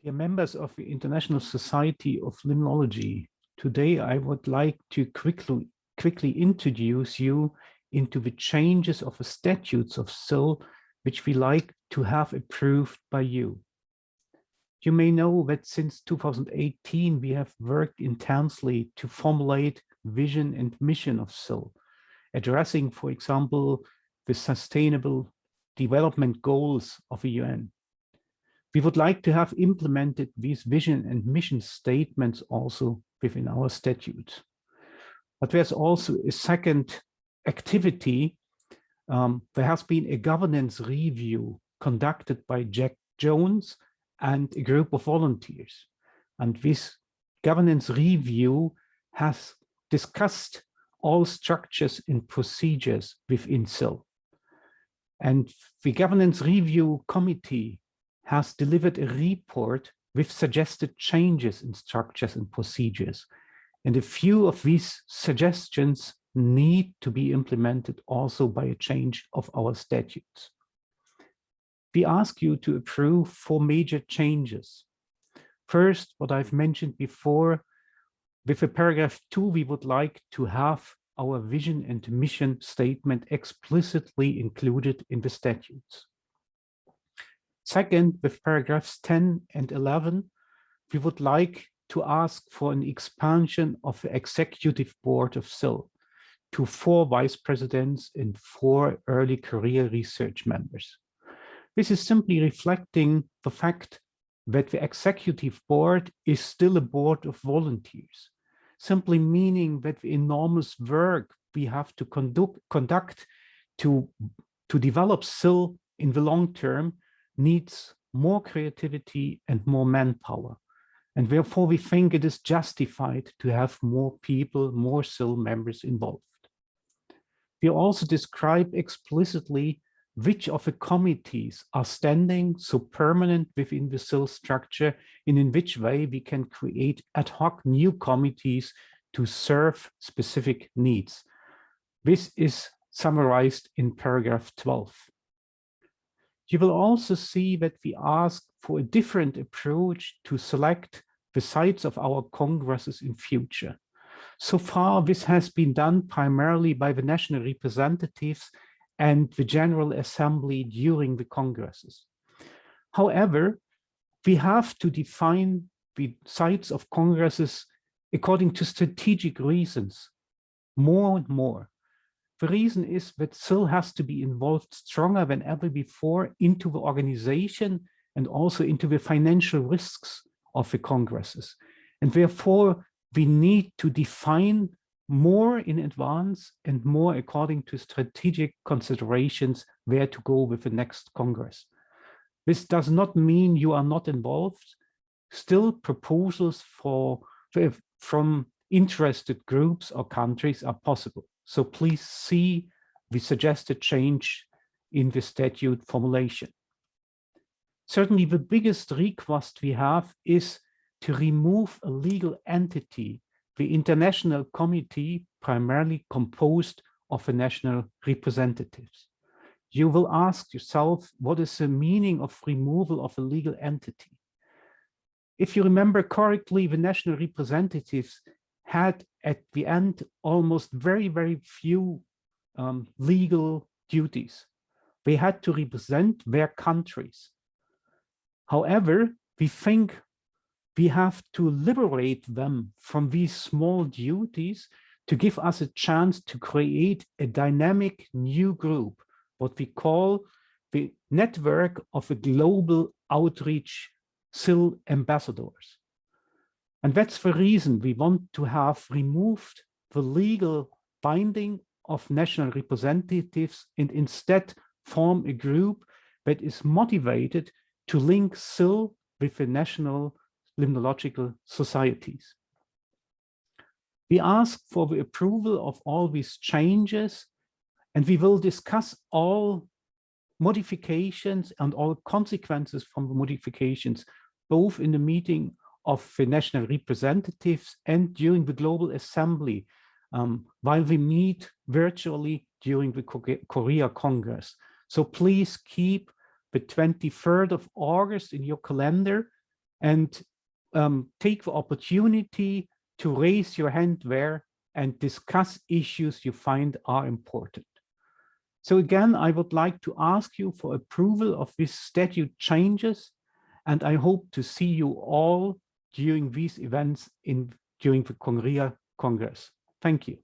Dear members of the International Society of Limnology, today I would like to quickly introduce you into the changes of the statutes of SIL, which we like to have approved by you. You may know that since 2018, we have worked intensely to formulate vision and mission of SIL, addressing, for example, the Sustainable Development Goals of the UN. We would like to have implemented these vision and mission statements also within our statute. But there's also a second activity. There has been a governance review conducted by Jack Jones and a group of volunteers. And this governance review has discussed all structures and procedures within SIL. And the governance review committee has delivered a report with suggested changes in structures and procedures. And a few of these suggestions need to be implemented also by a change of our statutes. We ask you to approve 4 major changes. First, what I've mentioned before, with a paragraph 2, we would like to have our vision and mission statement explicitly included in the statutes. Second, with paragraphs 10 and 11, we would like to ask for an expansion of the executive board of SIL to 4 vice presidents and 4 early career research members. This is simply reflecting the fact that the executive board is still a board of volunteers, simply meaning that the enormous work we have to conduct to develop SIL in the long term needs more creativity and more manpower. And therefore, we think it is justified to have more people, more SIL members involved. We also describe explicitly which of the committees are standing so permanent within the SIL structure and in which way we can create ad hoc new committees to serve specific needs. This is summarized in paragraph 12. You will also see that we ask for a different approach to select the sites of our congresses in future. So far, this has been done primarily by the national representatives and the General Assembly during the congresses. However, we have to define the sites of congresses according to strategic reasons more and more. The reason is that SIL has to be involved stronger than ever before into the organization and also into the financial risks of the congresses. And therefore, we need to define more in advance and more according to strategic considerations where to go with the next Congress. This does not mean you are not involved. Still, proposals from interested groups or countries are possible. So please see the suggested change in the statute formulation. Certainly, the biggest request we have is to remove a legal entity, the International Committee, primarily composed of the national representatives. You will ask yourself, what is the meaning of removal of a legal entity? If you remember correctly, the national representatives had at the end almost very few legal duties. They had to represent their countries. However, we think we have to liberate them from these small duties to give us a chance to create a dynamic new group, what we call the network of the global outreach SIL ambassadors. And that's the reason we want to have removed the legal binding of national representatives and instead form a group that is motivated to link SIL with the national limnological societies. We ask for the approval of all these changes, and we will discuss all modifications and all consequences from the modifications, both in the meeting of the national representatives and during the Global Assembly, while we meet virtually during the Korea Congress. So please keep the 23rd of August in your calendar and take the opportunity to raise your hand there and discuss issues you find are important. So again, I would like to ask you for approval of these statute changes, and I hope to see you all during these events during the Congria Congress. Thank you.